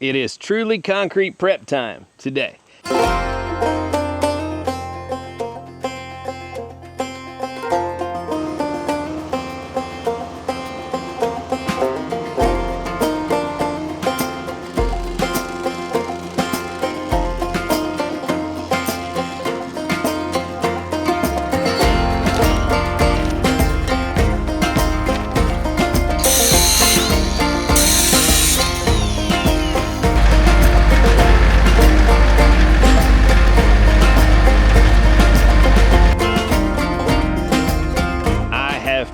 It is truly concrete prep time today.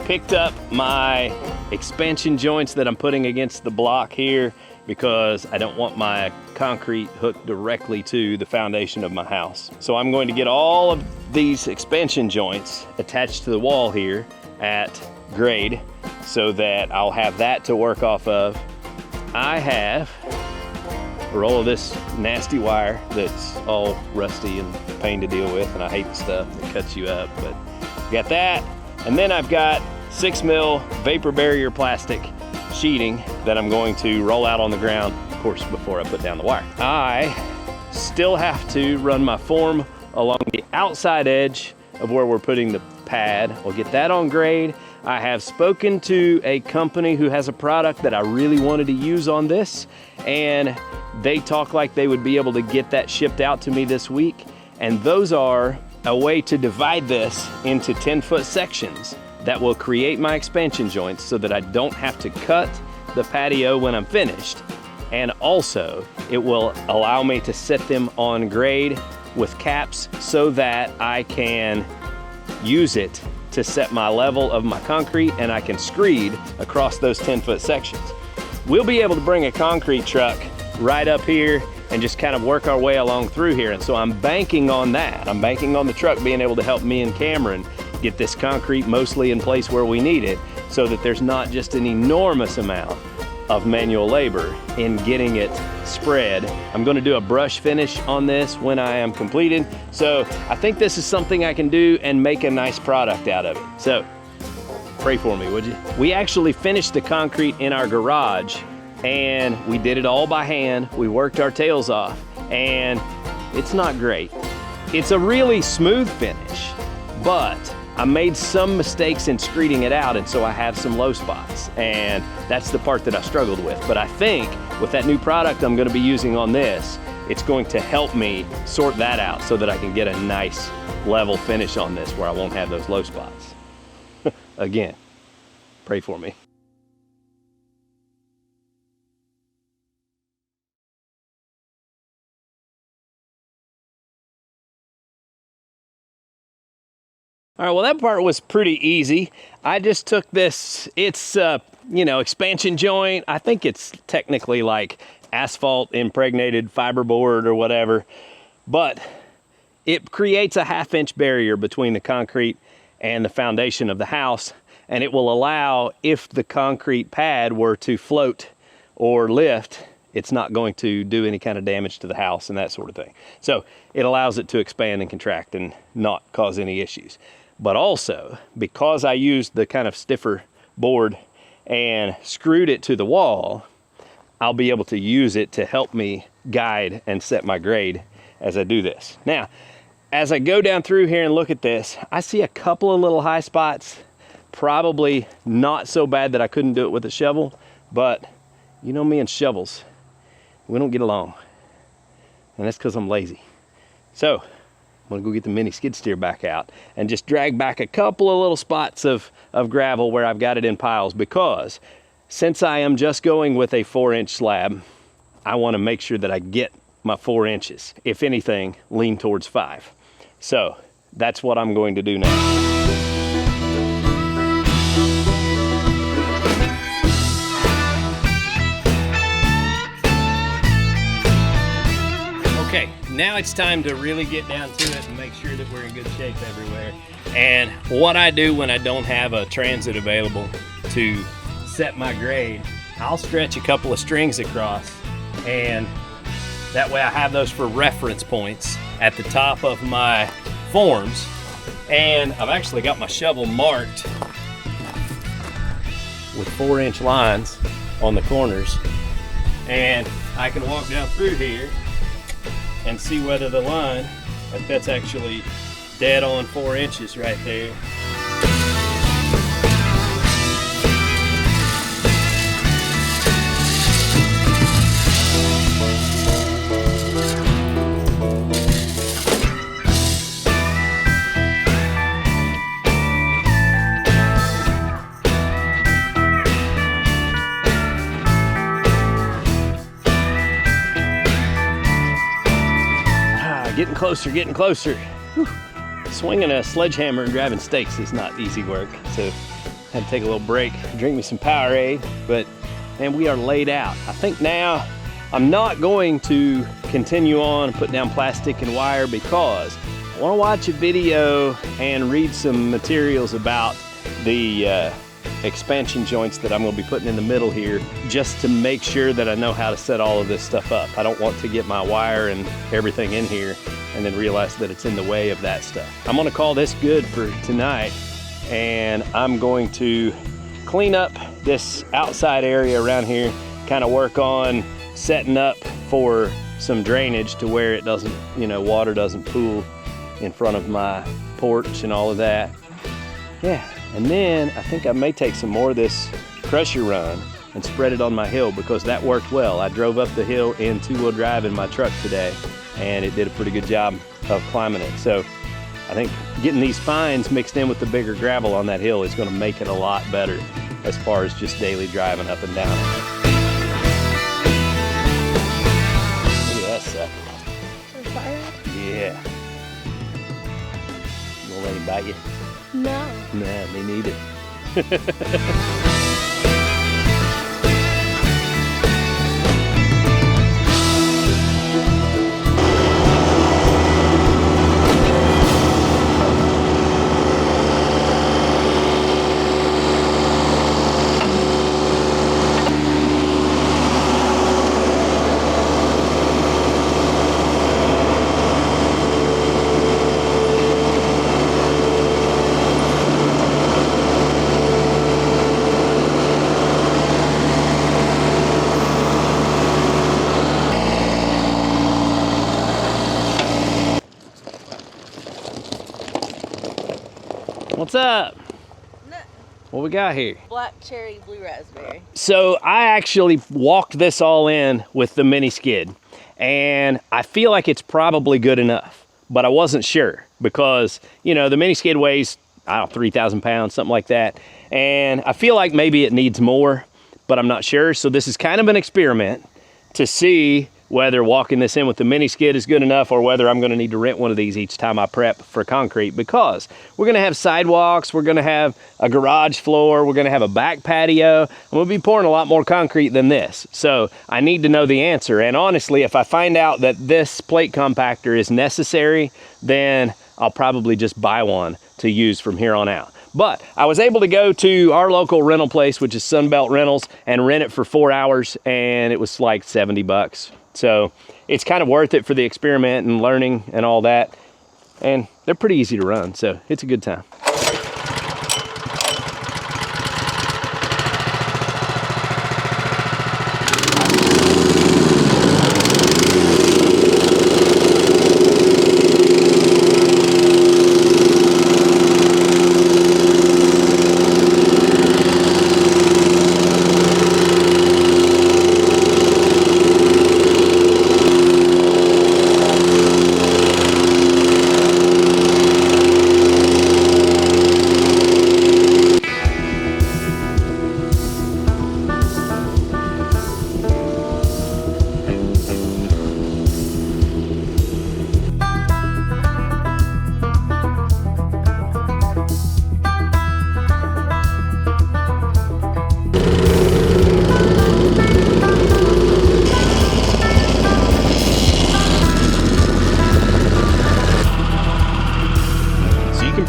Picked up my expansion joints that I'm putting against the block here because I don't want my concrete hooked directly to the foundation of my house. So I'm going to get all of these expansion joints attached to the wall here at grade so that I'll have that to work off of. I have a roll of this nasty wire that's all rusty and a pain to deal with, and I hate the stuff that cuts you up, but got that. And then I've got 6mm vapor barrier plastic sheeting that I'm going to roll out on the ground, of course, before I put down the wire. I still have to run my form along the outside edge of where we're putting the pad. We'll get that on grade. I have spoken to a company who has a product that I really wanted to use on this, and they talk like they would be able to get that shipped out to me this week. And those are a way to divide this into 10-foot sections that will create my expansion joints so that I don't have to cut the patio when I'm finished. And also, it will allow me to set them on grade with caps so that I can use it to set my level of my concrete, and I can screed across those 10-foot sections. We'll be able to bring a concrete truck right up here and just kind of work our way along through here. And so I'm banking on that. I'm banking on the truck being able to help me and Cameron get this concrete mostly in place where we need it, so that there's not just an enormous amount of manual labor in getting it spread. I'm gonna do a brush finish on this when I am completed. So I think this is something I can do and make a nice product out of it. So pray for me, would you? We actually finished the concrete in our garage, and we did it all by hand. We worked our tails off, and it's not great. It's a really smooth finish, but I made some mistakes in screeding it out, and so I have some low spots, and that's the part that I struggled with. But I think with that new product I'm gonna be using on this, it's going to help me sort that out so that I can get a nice level finish on this where I won't have those low spots. Again, pray for me. All right, well, that part was pretty easy. I just took this, it's, expansion joint. I think it's technically like asphalt impregnated fiberboard or whatever, but it creates a 1/2-inch barrier between the concrete and the foundation of the house, and it will allow, if the concrete pad were to float or lift, it's not going to do any kind of damage to the house and that sort of thing. So it allows it to expand and contract and not cause any issues. But also, because I used the kind of stiffer board and screwed it to the wall, I'll be able to use it to help me guide and set my grade as I do this. Now, as I go down through here and look at this, I see a couple of little high spots, probably not so bad that I couldn't do it with a shovel, but you know me and shovels, we don't get along. And that's because I'm lazy. So, I'm gonna go get the mini skid steer back out and just drag back a couple of little spots of gravel where I've got it in piles, because since I am just going with a 4-inch slab, I wanna make sure that I get my 4 inches. If anything, lean towards 5. So that's what I'm going to do now. Okay, now it's time to really get down to it and make sure that we're in good shape everywhere. And what I do when I don't have a transit available to set my grade, I'll stretch a couple of strings across, and that way I have those for reference points at the top of my forms. And I've actually got my shovel marked with 4-inch lines on the corners. And I can walk down through here and see whether the line, if that's actually dead on 4 inches right there. Getting closer, getting closer. Whew. Swinging a sledgehammer and grabbing stakes is not easy work. So I had to take a little break, drink me some Powerade, but man, we are laid out. I think now I'm not going to continue on and put down plastic and wire because I want to watch a video and read some materials about the expansion joints that I'm going to be putting in the middle here, just to make sure that I know how to set all of this stuff up. I don't want to get my wire and everything in here and then realize that it's in the way of that stuff. I'm going to call this good for tonight, and I'm going to clean up this outside area around here, kind of work on setting up for some drainage to where it doesn't, you know, water doesn't pool in front of my porch and all of that. Yeah. And then I think I may take some more of this crusher run and spread it on my hill, because that worked well. I drove up the hill in 2-wheel drive in my truck today, and it did a pretty good job of climbing it. So I think getting these fines mixed in with the bigger gravel on that hill is going to make it a lot better as far as just daily driving up and down. Look at that sucker. Yeah. You gonna let him bite you? No. Nah, me neither. What's up? No. What we got here? Black cherry, blue raspberry. So I actually walked this all in with the mini skid, and I feel like it's probably good enough, but I wasn't sure because, you know, the mini skid weighs, I don't know, 3,000 pounds, something like that. And I feel like maybe it needs more, but I'm not sure. So this is kind of an experiment to see whether walking this in with the mini skid is good enough, or whether I'm gonna need to rent one of these each time I prep for concrete, because we're gonna have sidewalks, we're gonna have a garage floor, we're gonna have a back patio. I'm gonna be pouring a lot more concrete than this. So I need to know the answer. And honestly, if I find out that this plate compactor is necessary, then I'll probably just buy one to use from here on out. But I was able to go to our local rental place, which is Sunbelt Rentals, and rent it for 4 hours, and it was like 70 bucks. So it's kind of worth it for the experiment and learning and all that. And they're pretty easy to run, so it's a good time.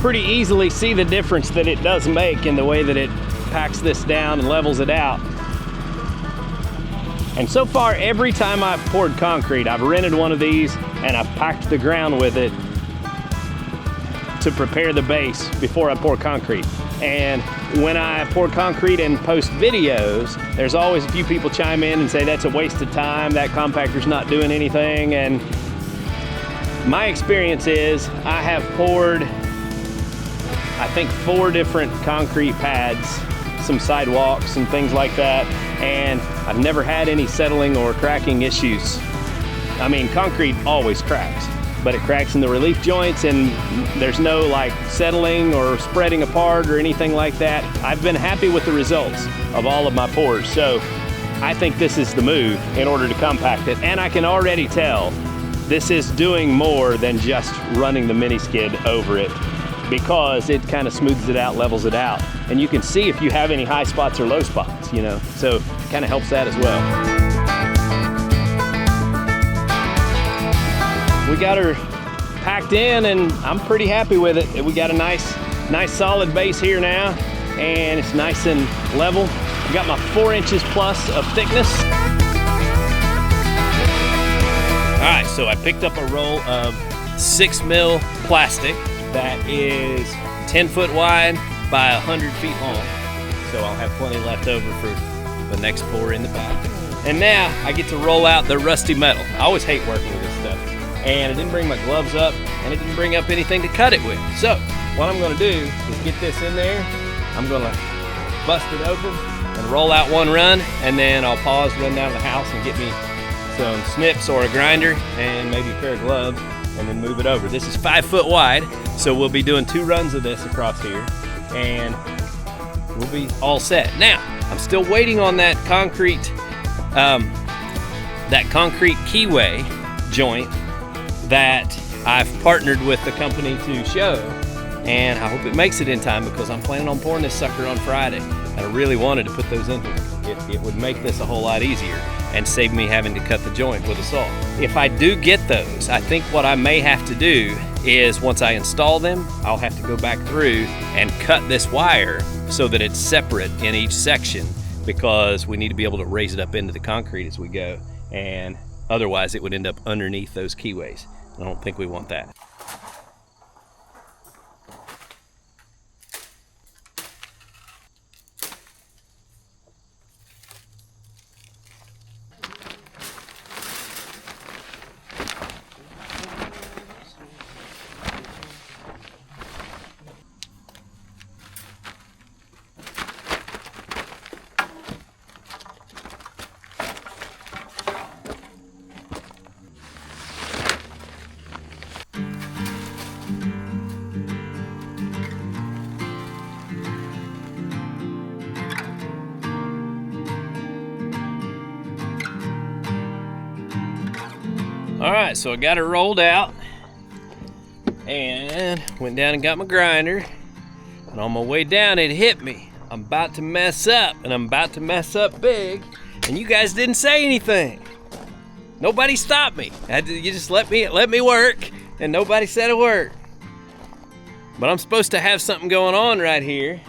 Pretty easily see the difference that it does make in the way that it packs this down and levels it out. And so far, every time I've poured concrete, I've rented one of these and I've packed the ground with it to prepare the base before I pour concrete. And when I pour concrete and post videos, there's always a few people chime in and say that's a waste of time, that compactor's not doing anything. And my experience is I have poured, I think, 4 different concrete pads, some sidewalks and things like that, and I've never had any settling or cracking issues. I mean, concrete always cracks, but it cracks in the relief joints and there's no like settling or spreading apart or anything like that. I've been happy with the results of all of my pours. So I think this is the move in order to compact it. And I can already tell this is doing more than just running the mini skid over it, because it kind of smooths it out, levels it out. And you can see if you have any high spots or low spots, you know, so it kind of helps that as well. We got her packed in and I'm pretty happy with it. We got a nice solid base here now, and it's nice and level. I got my 4 inches plus of thickness. All right, so I picked up a roll of 6 mil plastic that is 10 foot wide by 100 feet long. So I'll have plenty left over for the next pour in the back. And now I get to roll out the rusty metal. I always hate working with this stuff. And I didn't bring my gloves up, and I didn't bring up anything to cut it with. So what I'm gonna do is get this in there. I'm gonna bust it open and roll out 1 run, and then I'll pause, run down to the house and get me some snips or a grinder and maybe a pair of gloves, and then move it over. This is 5 foot wide, so we'll be doing 2 runs of this across here, and we'll be all set. Now, I'm still waiting on that concrete keyway joint that I've partnered with the company to show, and I hope it makes it in time because I'm planning on pouring this sucker on Friday, and I really wanted to put those in here. It would make this a whole lot easier and save me having to cut the joint with a saw. If I do get those, I think what I may have to do is once I install them, I'll have to go back through and cut this wire so that it's separate in each section, because we need to be able to raise it up into the concrete as we go, and otherwise it would end up underneath those keyways. I don't think we want that. All right, so I got it rolled out and went down and got my grinder, and on my way down it hit me. I'm about to mess up, and I'm about to mess up big, and you guys didn't say anything. Nobody stopped me. You just let me work, and nobody said a word. But I'm supposed to have something going on right here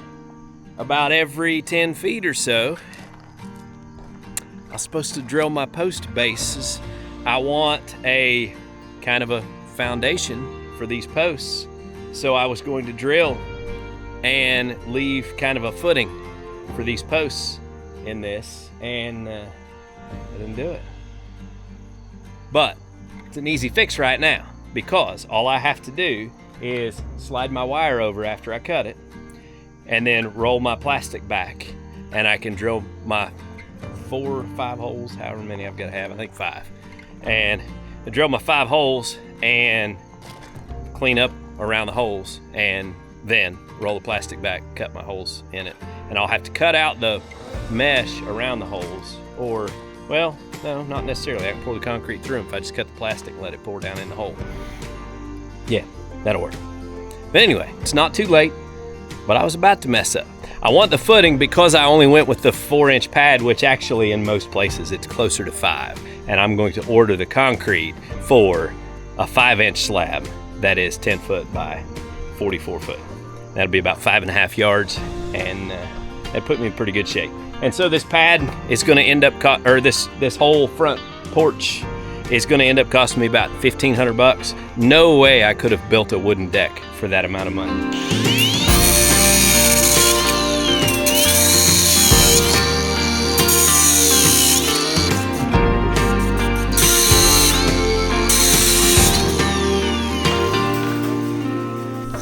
about every 10 feet or so. I'm supposed to drill my post bases. I want a kind of a foundation for these posts. So I was going to drill and leave kind of a footing for these posts in this, and I didn't do it. But it's an easy fix right now, because all I have to do is slide my wire over after I cut it and then roll my plastic back, and I can drill my 4 or 5 holes, however many I've got to have, I think 5. And I drill my 5 holes and clean up around the holes, and then roll the plastic back, cut my holes in it. And I'll have to cut out the mesh around the holes, or, well, no, not necessarily. I can pour the concrete through them if I just cut the plastic and let it pour down in the hole. Yeah, that'll work. But anyway, it's not too late, but I was about to mess up. I want the footing because I only went with the 4-inch pad, which actually in most places it's closer to 5. And I'm going to order the concrete for a 5-inch slab that is 10 foot by 44 foot. That'll be about 5.5 yards, and that put me in pretty good shape. And so this pad is going to end up, this whole front porch is going to end up costing me about $1,500. No way I could have built a wooden deck for that amount of money.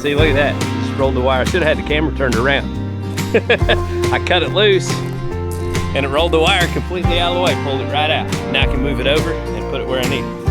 See, look at that. Just rolled the wire. I should have had the camera turned around. I cut it loose and it rolled the wire completely out of the way, pulled it right out. Now I can move it over and put it where I need it.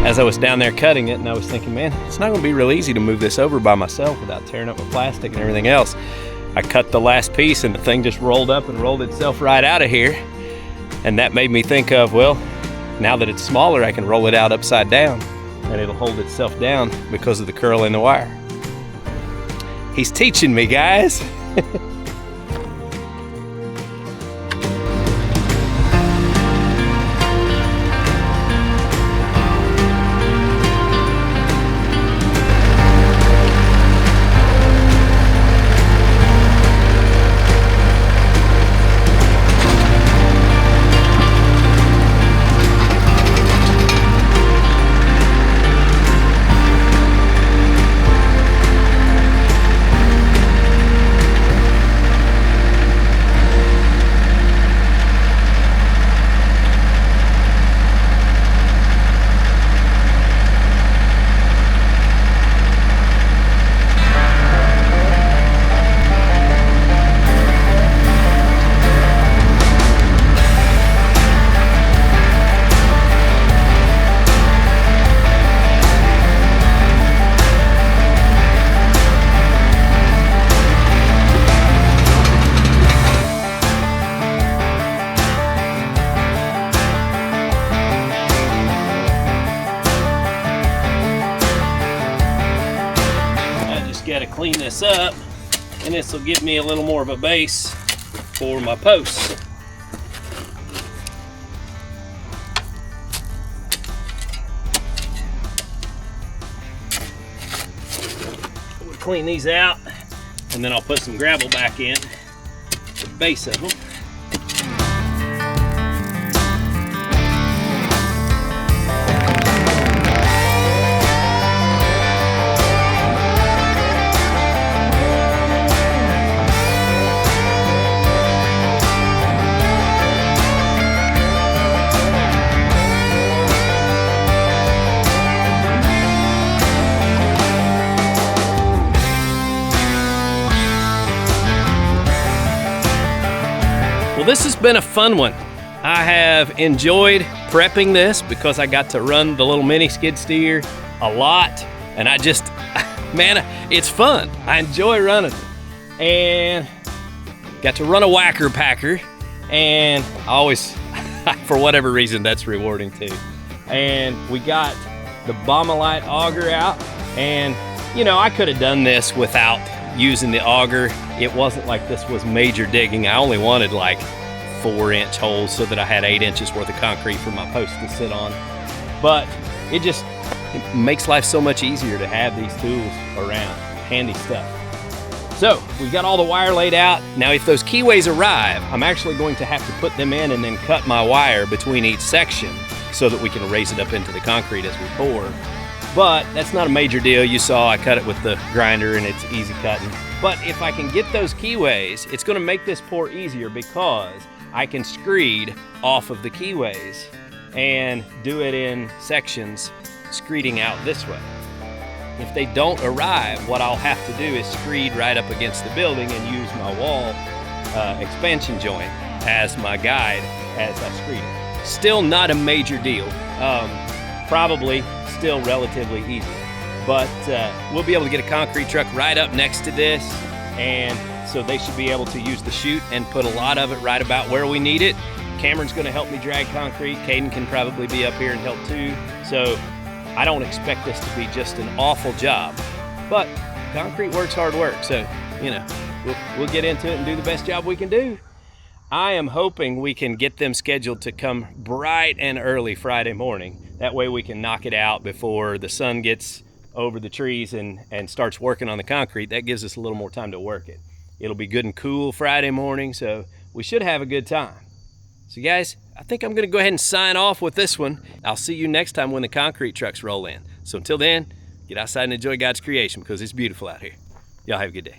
As I was down there cutting it, and I was thinking, man, it's not gonna be real easy to move this over by myself without tearing up my plastic and everything else. I cut the last piece and the thing just rolled up and rolled itself right out of here. And that made me think of, well, now that it's smaller, I can roll it out upside down and it'll hold itself down because of the curl in the wire. He's teaching me, guys. Got to clean this up, and this will give me a little more of a base for my posts. We'll clean these out, and then I'll put some gravel back in the base of them. Well, this has been a fun one. I have enjoyed prepping this because I got to run the little mini skid steer a lot, and I just, man, it's fun. I enjoy running it. And got to run a whacker packer, and I always, for whatever reason, that's rewarding too. And we got the Bombolite auger out, and you know, I could have done this without using the auger. It wasn't like this was major digging. I only wanted like 4-inch holes so that I had 8 inches worth of concrete for my post to sit on. But it makes life so much easier to have these tools around. Handy stuff. So we got all the wire laid out. Now if those keyways arrive, I'm actually going to have to put them in and then cut my wire between each section so that we can raise it up into the concrete as we pour. But that's not a major deal. You saw I cut it with the grinder and it's easy cutting. But if I can get those keyways, it's gonna make this pour easier because I can screed off of the keyways and do it in sections, screeding out this way. If they don't arrive, what I'll have to do is screed right up against the building and use my wall expansion joint as my guide as I screed it. Still not a major deal. Probably still relatively easy, but we'll be able to get a concrete truck right up next to this, and so they should be able to use the chute and put a lot of it right about where we need it. Cameron's going to help me drag concrete. Caden can probably be up here and help too. So I don't expect this to be just an awful job, but concrete work's hard work. So, you know, we'll get into it and do the best job we can do. I am hoping we can get them scheduled to come bright and early Friday morning. That way we can knock it out before the sun gets over the trees and starts working on the concrete. That gives us a little more time to work it. It'll be good and cool Friday morning, so we should have a good time. So guys, I think I'm gonna go ahead and sign off with this one. I'll see you next time when the concrete trucks roll in. So until then, get outside and enjoy God's creation because it's beautiful out here. Y'all have a good day.